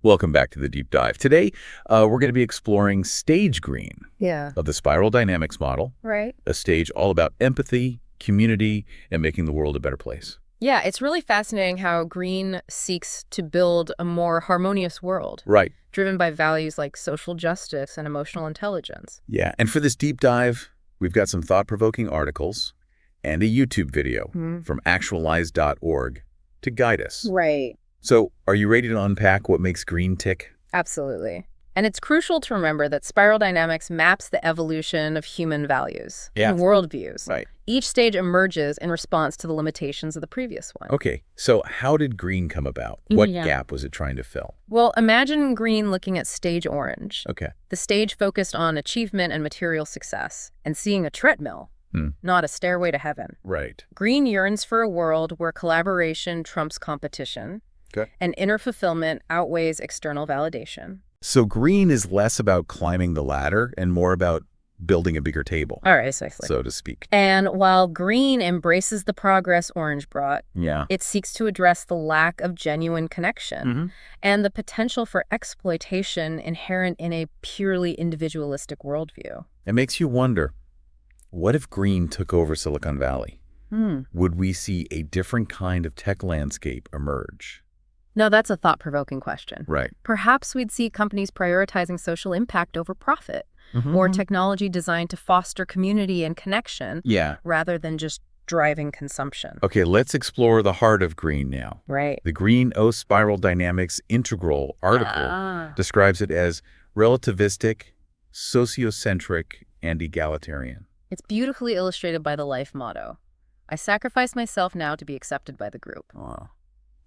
Welcome back to the deep dive. Today, we're going to be exploring Stage Green Yeah. of the spiral dynamics model, Right. a stage all about empathy, community, and making the world a better place. Yeah, it's really fascinating how Green seeks to build a more harmonious world, Right. driven by values like social justice and emotional intelligence. Yeah, and for this deep dive, we've got some thought-provoking articles and a YouTube video from actualize.org to guide us. Right. So, are you ready to unpack what makes Green tick? Absolutely. And it's crucial to remember that spiral dynamics maps the evolution of human values and worldviews. Right. Each stage emerges in response to the limitations of the previous one. Okay, so how did Green come about? What gap was it trying to fill? Well, imagine Green looking at stage orange. Okay. The stage focused on achievement and material success, and seeing a treadmill, not a stairway to heaven. Right. Green yearns for a world where collaboration trumps competition, and inner fulfillment outweighs external validation. So Green is less about climbing the ladder and more about building a bigger table, All right, precisely. so to speak. And while Green embraces the progress Orange brought, Yeah. it seeks to address the lack of genuine connection and the potential for exploitation inherent in a purely individualistic worldview. It makes you wonder, what if Green took over Silicon Valley? Would we see a different kind of tech landscape emerge? No, that's a thought-provoking question. Right. Perhaps we'd see companies prioritizing social impact over profit, or technology designed to foster community and connection Yeah. rather than just driving consumption. Okay, let's explore the heart of Green now. Right. The Green O Spiral Dynamics Integral article describes it as relativistic, sociocentric, and egalitarian. It's beautifully illustrated by the life motto: I sacrifice myself now to be accepted by the group. Wow.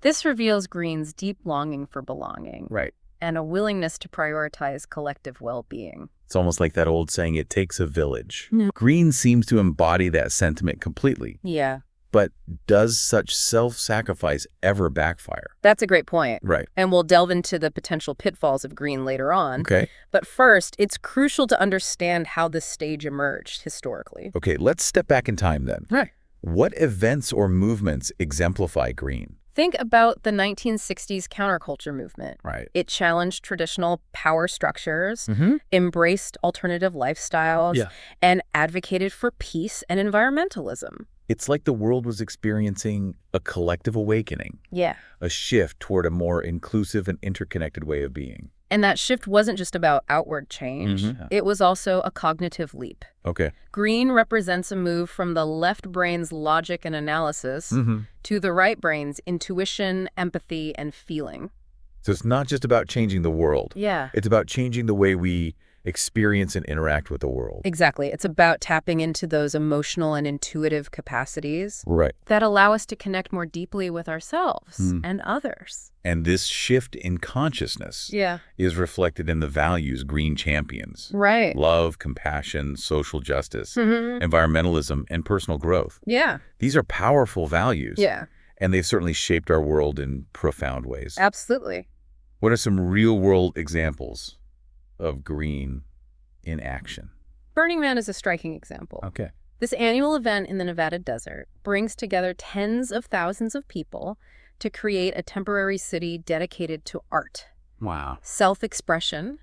This reveals Green's deep longing for belonging Right. and a willingness to prioritize collective well-being. It's almost like that old saying, it takes a village. Green seems to embody that sentiment completely. Yeah. But does such self-sacrifice ever backfire? That's a great point. Right. And we'll delve into the potential pitfalls of Green later on. Okay. But first, it's crucial to understand how this stage emerged historically. Okay, let's step back in time then. Right. What events or movements exemplify Green? Think about the 1960s counterculture movement. Right. It challenged traditional power structures, embraced alternative lifestyles, and advocated for peace and environmentalism. It's like the world was experiencing a collective awakening, Yeah. a shift toward a more inclusive and interconnected way of being. And that shift wasn't just about outward change. It was also a cognitive leap. Okay. Green represents a move from the left brain's logic and analysis to the right brain's intuition, empathy, and feeling. So it's not just about changing the world. Yeah. It's about changing the way we experience and interact with the world. Exactly. It's about tapping into those emotional and intuitive capacities Right. that allow us to connect more deeply with ourselves and others. And this shift in consciousness Yeah. is reflected in the values Green champions. Right. Love, compassion, social justice, environmentalism, and personal growth. Yeah. These are powerful values. Yeah. And they've certainly shaped our world in profound ways. Absolutely. What are some real-world examples of Green in action? Burning Man is a striking example. Okay. This annual event in the Nevada desert brings together tens of thousands of people to create a temporary city dedicated to art, Wow. self-expression,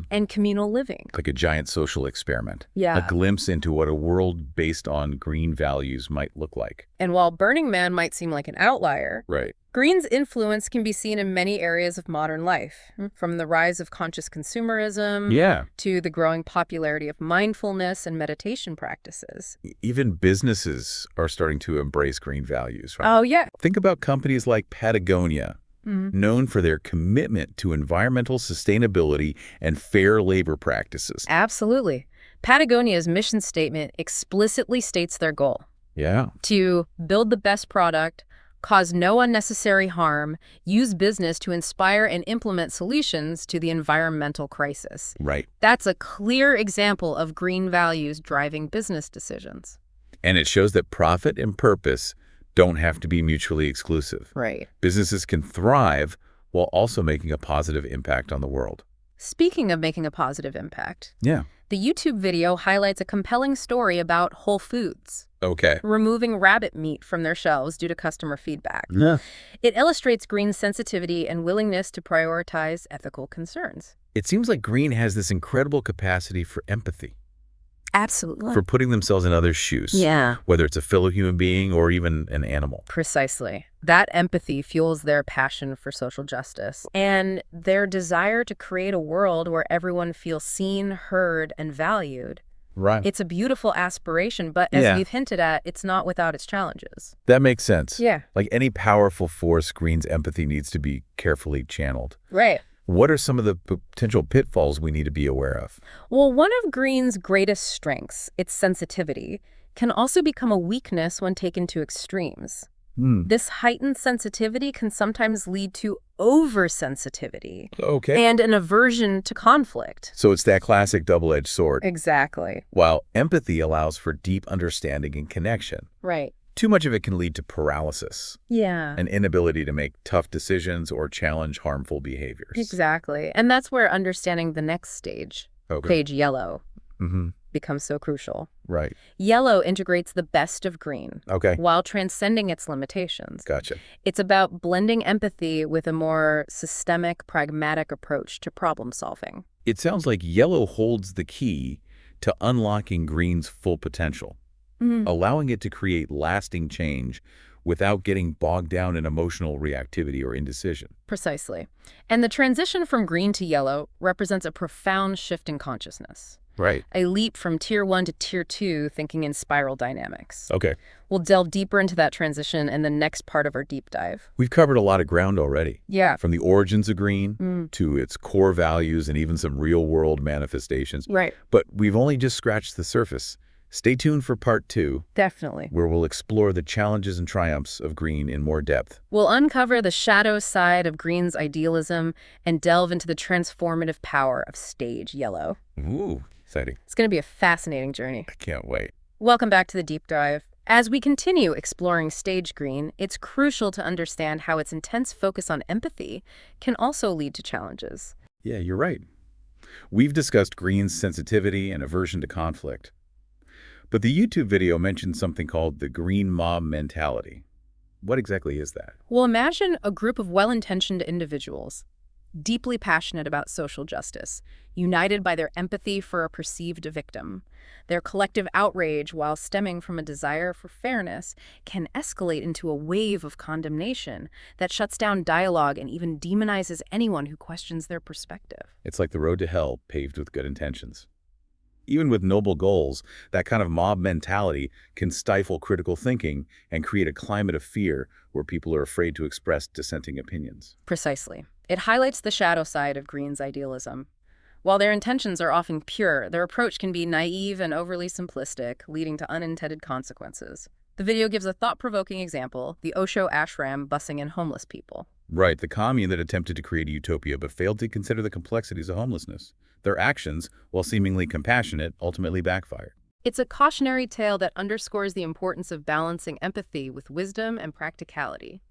and communal living. Like a giant social experiment. Yeah. A glimpse into what a world based on green values might look like. And while Burning Man might seem like an outlier, Right. Green's influence can be seen in many areas of modern life, from the rise of conscious consumerism Yeah. to the growing popularity of mindfulness and meditation practices. Even businesses are starting to embrace green values, right? Oh, yeah. Think about companies like Patagonia, known for their commitment to environmental sustainability and fair labor practices. Absolutely. Patagonia's mission statement explicitly states their goal: Yeah. to build the best product, cause no unnecessary harm, use business to inspire and implement solutions to the environmental crisis. Right. That's a clear example of green values driving business decisions. And it shows that profit and purpose don't have to be mutually exclusive. Right. Businesses can thrive while also making a positive impact on the world. Speaking of making a positive impact, Yeah. the YouTube video highlights a compelling story about Whole Foods Okay. removing rabbit meat from their shelves due to customer feedback. Yeah. It illustrates Green's sensitivity and willingness to prioritize ethical concerns. It seems like Green has this incredible capacity for empathy, Absolutely. for putting themselves in others' shoes. Yeah. Whether it's a fellow human being or even an animal. Precisely. That empathy fuels their passion for social justice and their desire to create a world where everyone feels seen, heard, and valued. Right. It's a beautiful aspiration, but as Yeah. we've hinted at, it's not without its challenges. That makes sense. Yeah. Like any powerful force, Green's empathy needs to be carefully channeled. Right. What are some of the potential pitfalls we need to be aware of? Well, one of Green's greatest strengths, its sensitivity, can also become a weakness when taken to extremes. This heightened sensitivity can sometimes lead to oversensitivity Okay. and an aversion to conflict. So it's that classic double-edged sword. Exactly. While empathy allows for deep understanding and connection, Right. too much of it can lead to paralysis, Yeah. an inability to make tough decisions or challenge harmful behaviors. Exactly. And that's where understanding the next stage, Okay. stage yellow, Mm-hmm. becomes so crucial. Right. Yellow integrates the best of Green Okay. while transcending its limitations. Gotcha. It's about blending empathy with a more systemic, pragmatic approach to problem solving. It sounds like yellow holds the key to unlocking Green's full potential, allowing it to create lasting change without getting bogged down in emotional reactivity or indecision. Precisely. And the transition from green to yellow represents a profound shift in consciousness. Right. A leap from tier 1 to tier 2 thinking in spiral dynamics. Okay. We'll delve deeper into that transition in the next part of our deep dive. We've covered a lot of ground already. Yeah. From the origins of Green to its core values and even some real-world manifestations. Right. But we've only just scratched the surface. Stay tuned for part 2, Definitely. where we'll explore the challenges and triumphs of Green in more depth. We'll uncover the shadow side of Green's idealism and delve into the transformative power of stage yellow. Ooh, exciting. It's going to be a fascinating journey. I can't wait. Welcome back to the deep dive. As we continue exploring stage green, it's crucial to understand how its intense focus on empathy can also lead to challenges. Yeah, you're right. We've discussed Green's sensitivity and aversion to conflict. But the YouTube video mentioned something called the green mob mentality. What exactly is that? Well, imagine a group of well-intentioned individuals, deeply passionate about social justice, united by their empathy for a perceived victim. Their collective outrage, while stemming from a desire for fairness, can escalate into a wave of condemnation that shuts down dialogue and even demonizes anyone who questions their perspective. It's like the road to hell paved with good intentions. Even with noble goals, that kind of mob mentality can stifle critical thinking and create a climate of fear where people are afraid to express dissenting opinions. Precisely. It highlights the shadow side of Green's idealism. While their intentions are often pure, their approach can be naive and overly simplistic, leading to unintended consequences. The video gives a thought-provoking example, the Osho ashram busing in homeless people. Right, the commune that attempted to create a utopia but failed to consider the complexities of homelessness. Their actions, while seemingly compassionate, ultimately backfired. It's a cautionary tale that underscores the importance of balancing empathy with wisdom and practicality.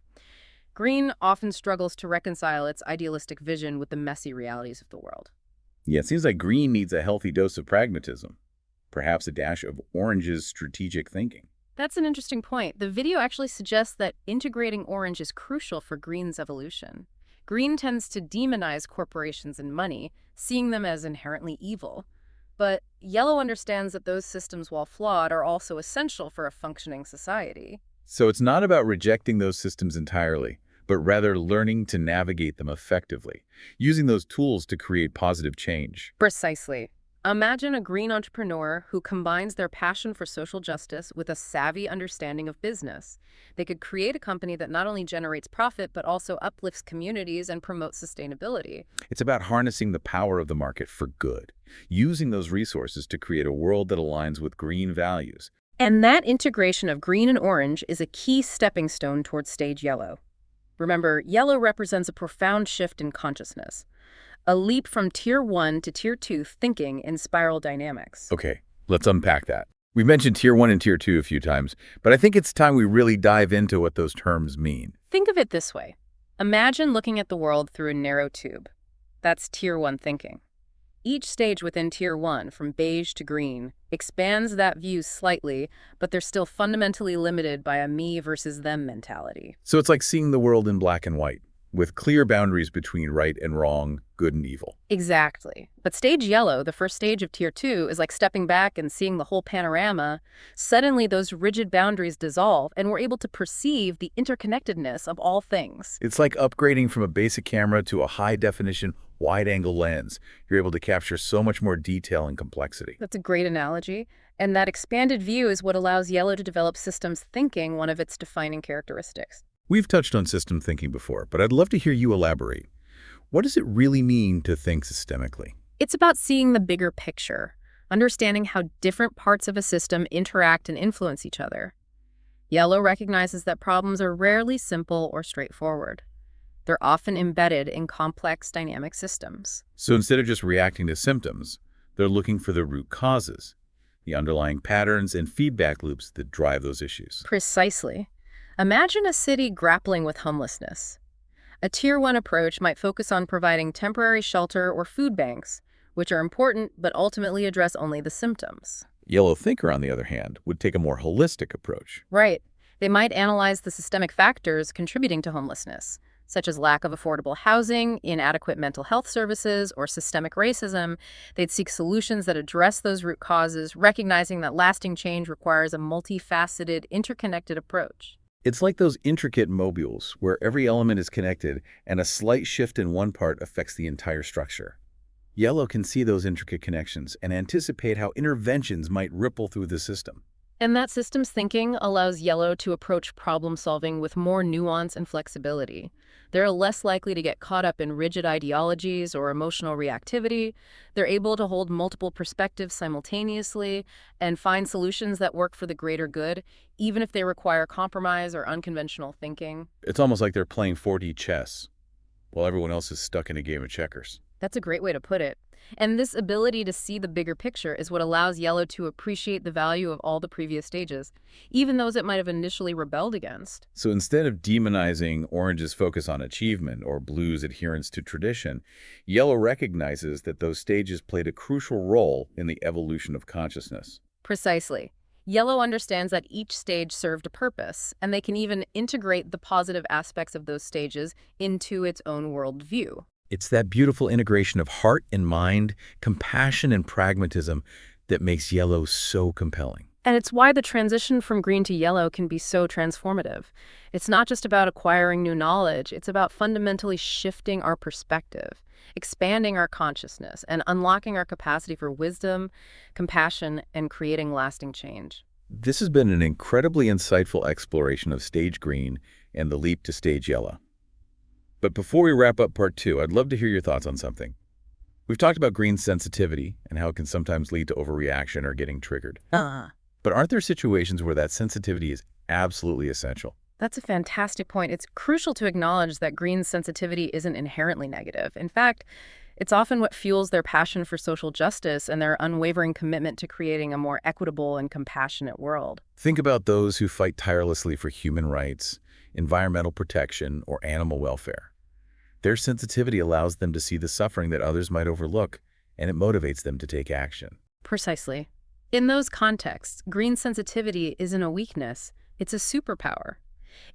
Green often struggles to reconcile its idealistic vision with the messy realities of the world. Yeah, it seems like Green needs a healthy dose of pragmatism, perhaps a dash of Orange's strategic thinking. That's an interesting point. The video actually suggests that integrating Orange is crucial for Green's evolution. Green tends to demonize corporations and money, seeing them as inherently evil. But Yellow understands that those systems, while flawed, are also essential for a functioning society. So it's not about rejecting those systems entirely, but rather learning to navigate them effectively, using those tools to create positive change. Precisely. Imagine a green entrepreneur who combines their passion for social justice with a savvy understanding of business. They could create a company that not only generates profit, but also uplifts communities and promotes sustainability. It's about harnessing the power of the market for good, using those resources to create a world that aligns with green values. And that integration of green and orange is a key stepping stone towards stage yellow. Remember, yellow represents a profound shift in consciousness. A leap from tier 1 to tier 2 thinking in spiral dynamics. Okay, let's unpack that. We mentioned tier 1 and tier 2 a few times, but I think it's time we really dive into what those terms mean. Think of it this way. Imagine looking at the world through a narrow tube. That's Tier 1 thinking. Each stage within Tier 1, from beige to green, expands that view slightly, but they're still fundamentally limited by a me versus them mentality. So it's like seeing the world in black and white, with clear boundaries between right and wrong, good and evil. Exactly. But stage yellow, the first stage of Tier 2, is like stepping back and seeing the whole panorama. Suddenly, those rigid boundaries dissolve, and we're able to perceive the interconnectedness of all things. It's like upgrading from a basic camera to a high-definition, wide-angle lens. You're able to capture so much more detail and complexity. That's a great analogy. And that expanded view is what allows yellow to develop systems thinking, one of its defining characteristics. We've touched on system thinking before, but I'd love to hear you elaborate. What does it really mean to think systemically? It's about seeing the bigger picture, understanding how different parts of a system interact and influence each other. Yellow recognizes that problems are rarely simple or straightforward. They're often embedded in complex dynamic systems. So instead of just reacting to symptoms, they're looking for the root causes, the underlying patterns and feedback loops that drive those issues. Precisely. Imagine a city grappling with homelessness. A Tier 1 approach might focus on providing temporary shelter or food banks, which are important but ultimately address only the symptoms. Yellow thinker, on the other hand, would take a more holistic approach. Right. They might analyze the systemic factors contributing to homelessness, such as lack of affordable housing, inadequate mental health services, or systemic racism. They'd seek solutions that address those root causes, recognizing that lasting change requires a multifaceted, interconnected approach. It's like those intricate mobiles where every element is connected and a slight shift in one part affects the entire structure. Yellow can see those intricate connections and anticipate how interventions might ripple through the system. And that systems thinking allows yellow to approach problem solving with more nuance and flexibility. They're less likely to get caught up in rigid ideologies or emotional reactivity. They're able to hold multiple perspectives simultaneously and find solutions that work for the greater good, even if they require compromise or unconventional thinking. It's almost like they're playing 4D chess while everyone else is stuck in a game of checkers. That's a great way to put it. And this ability to see the bigger picture is what allows yellow to appreciate the value of all the previous stages, even those it might have initially rebelled against. So instead of demonizing orange's focus on achievement or blue's adherence to tradition, yellow recognizes that those stages played a crucial role in the evolution of consciousness. Precisely. Yellow understands that each stage served a purpose, and they can even integrate the positive aspects of those stages into its own worldview. It's that beautiful integration of heart and mind, compassion and pragmatism that makes yellow so compelling. And it's why the transition from green to yellow can be so transformative. It's not just about acquiring new knowledge, it's about fundamentally shifting our perspective, expanding our consciousness, and unlocking our capacity for wisdom, compassion, and creating lasting change. This has been an incredibly insightful exploration of stage green and the leap to stage yellow. But before we wrap up part 2, I'd love to hear your thoughts on something. We've talked about green's sensitivity and how it can sometimes lead to overreaction or getting triggered. But aren't there situations where that sensitivity is absolutely essential? That's a fantastic point. It's crucial to acknowledge that green's sensitivity isn't inherently negative. In fact, it's often what fuels their passion for social justice and their unwavering commitment to creating a more equitable and compassionate world. Think about those who fight tirelessly for human rights, environmental protection, or animal welfare. Their sensitivity allows them to see the suffering that others might overlook, and it motivates them to take action. Precisely. In those contexts, green sensitivity isn't a weakness, it's a superpower.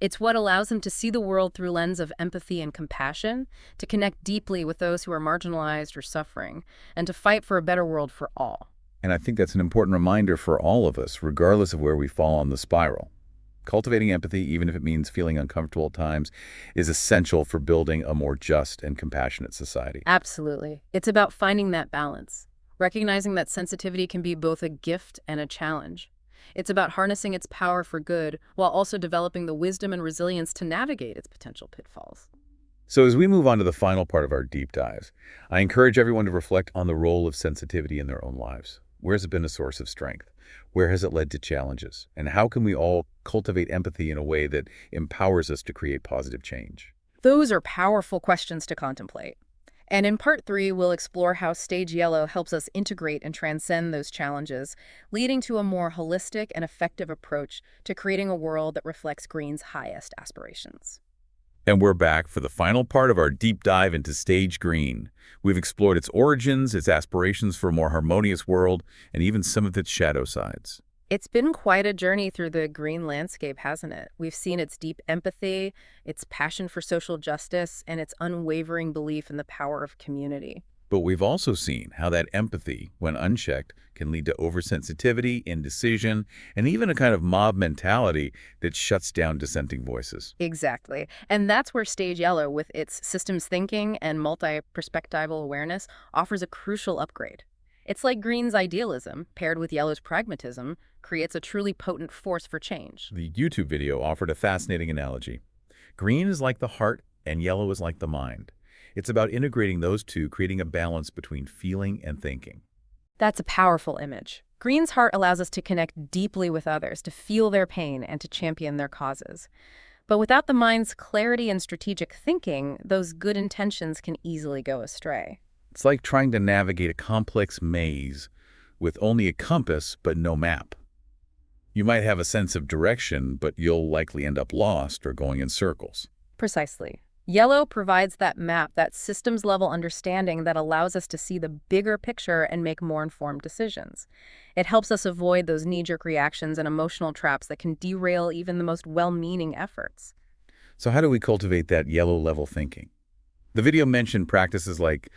It's what allows them to see the world through a lens of empathy and compassion, to connect deeply with those who are marginalized or suffering, and to fight for a better world for all. And I think that's an important reminder for all of us, regardless of where we fall on the spiral. Cultivating empathy, even if it means feeling uncomfortable at times, is essential for building a more just and compassionate society. Absolutely. It's about finding that balance, recognizing that sensitivity can be both a gift and a challenge. It's about harnessing its power for good while also developing the wisdom and resilience to navigate its potential pitfalls. So as we move on to the final part of our deep dive, I encourage everyone to reflect on the role of sensitivity in their own lives. Where has it been a source of strength? Where has it led to challenges? And how can we all cultivate empathy in a way that empowers us to create positive change? Those are powerful questions to contemplate. And in part 3, we'll explore how stage yellow helps us integrate and transcend those challenges, leading to a more holistic and effective approach to creating a world that reflects green's highest aspirations. And we're back for the final part of our deep dive into Stage Green. We've explored its origins, its aspirations for a more harmonious world, and even some of its shadow sides. It's been quite a journey through the green landscape, hasn't it? We've seen its deep empathy, its passion for social justice, and its unwavering belief in the power of community. But we've also seen how that empathy, when unchecked, can lead to oversensitivity, indecision, and even a kind of mob mentality that shuts down dissenting voices. Exactly. And that's where Stage Yellow, with its systems thinking and multi-perspectival awareness, offers a crucial upgrade. It's like Green's idealism, paired with Yellow's pragmatism, creates a truly potent force for change. The YouTube video offered a fascinating analogy. Green is like the heart, and yellow is like the mind. It's about integrating those two, creating a balance between feeling and thinking. That's a powerful image. Green's heart allows us to connect deeply with others, to feel their pain, and to champion their causes. But without the mind's clarity and strategic thinking, those good intentions can easily go astray. It's like trying to navigate a complex maze with only a compass but no map. You might have a sense of direction, but you'll likely end up lost or going in circles. Precisely. Yellow provides that map, that systems-level understanding that allows us to see the bigger picture and make more informed decisions. It helps us avoid those knee-jerk reactions and emotional traps that can derail even the most well-meaning efforts. So how do we cultivate that yellow-level thinking? The video mentioned practices like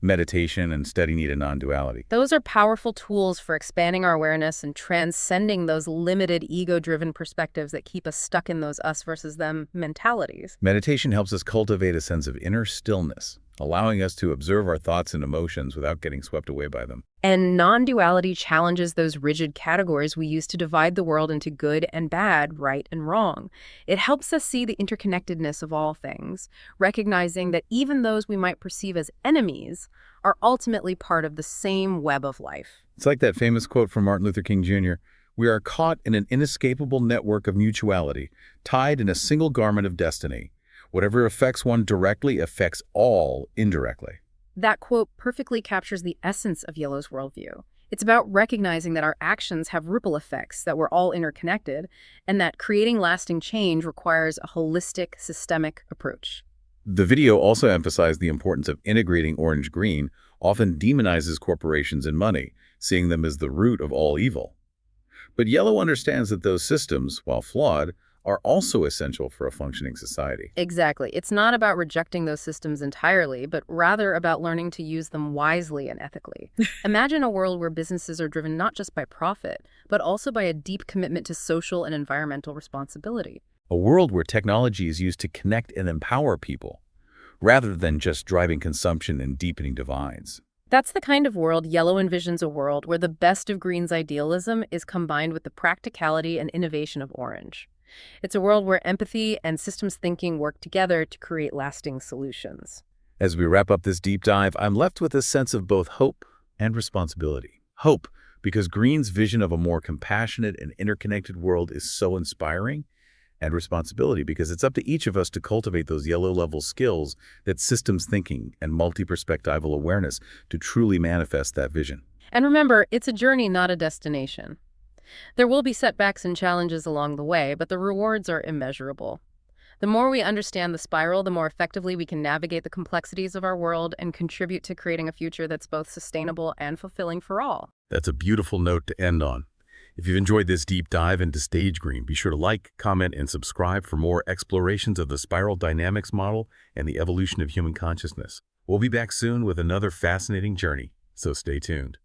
meditation and study need of non-duality. Those are powerful tools for expanding our awareness and transcending those limited ego-driven perspectives that keep us stuck in those us versus them mentalities. Meditation helps us cultivate a sense of inner stillness, allowing us to observe our thoughts and emotions without getting swept away by them. And non-duality challenges those rigid categories we use to divide the world into good and bad, right and wrong. It helps us see the interconnectedness of all things, recognizing that even those we might perceive as enemies are ultimately part of the same web of life. It's like that famous quote from Martin Luther King Jr. "We are caught in an inescapable network of mutuality, tied in a single garment of destiny. Whatever affects one directly affects all indirectly." That quote perfectly captures the essence of Yellow's worldview. It's about recognizing that our actions have ripple effects, that we're all interconnected, and that creating lasting change requires a holistic, systemic approach. The video also emphasized the importance of integrating orange-green, often demonizes corporations and money, seeing them as the root of all evil. But Yellow understands that those systems, while flawed, are also essential for a functioning society. Exactly. It's not about rejecting those systems entirely, but rather about learning to use them wisely and ethically. Imagine a world where businesses are driven not just by profit, but also by a deep commitment to social and environmental responsibility. A world where technology is used to connect and empower people, rather than just driving consumption and deepening divides. That's the kind of world Yellow envisions, a world where the best of Green's idealism is combined with the practicality and innovation of Orange. It's a world where empathy and systems thinking work together to create lasting solutions. As we wrap up this deep dive, I'm left with a sense of both hope and responsibility. Hope, because Green's vision of a more compassionate and interconnected world is so inspiring, and responsibility, because it's up to each of us to cultivate those yellow-level skills, that systems thinking and multi-perspectival awareness to truly manifest that vision. And remember, it's a journey, not a destination. There will be setbacks and challenges along the way, but the rewards are immeasurable. The more we understand the spiral, the more effectively we can navigate the complexities of our world and contribute to creating a future that's both sustainable and fulfilling for all. That's a beautiful note to end on. If you've enjoyed this deep dive into Stage Green, be sure to like, comment, and subscribe for more explorations of the spiral dynamics model and the evolution of human consciousness. We'll be back soon with another fascinating journey, so stay tuned.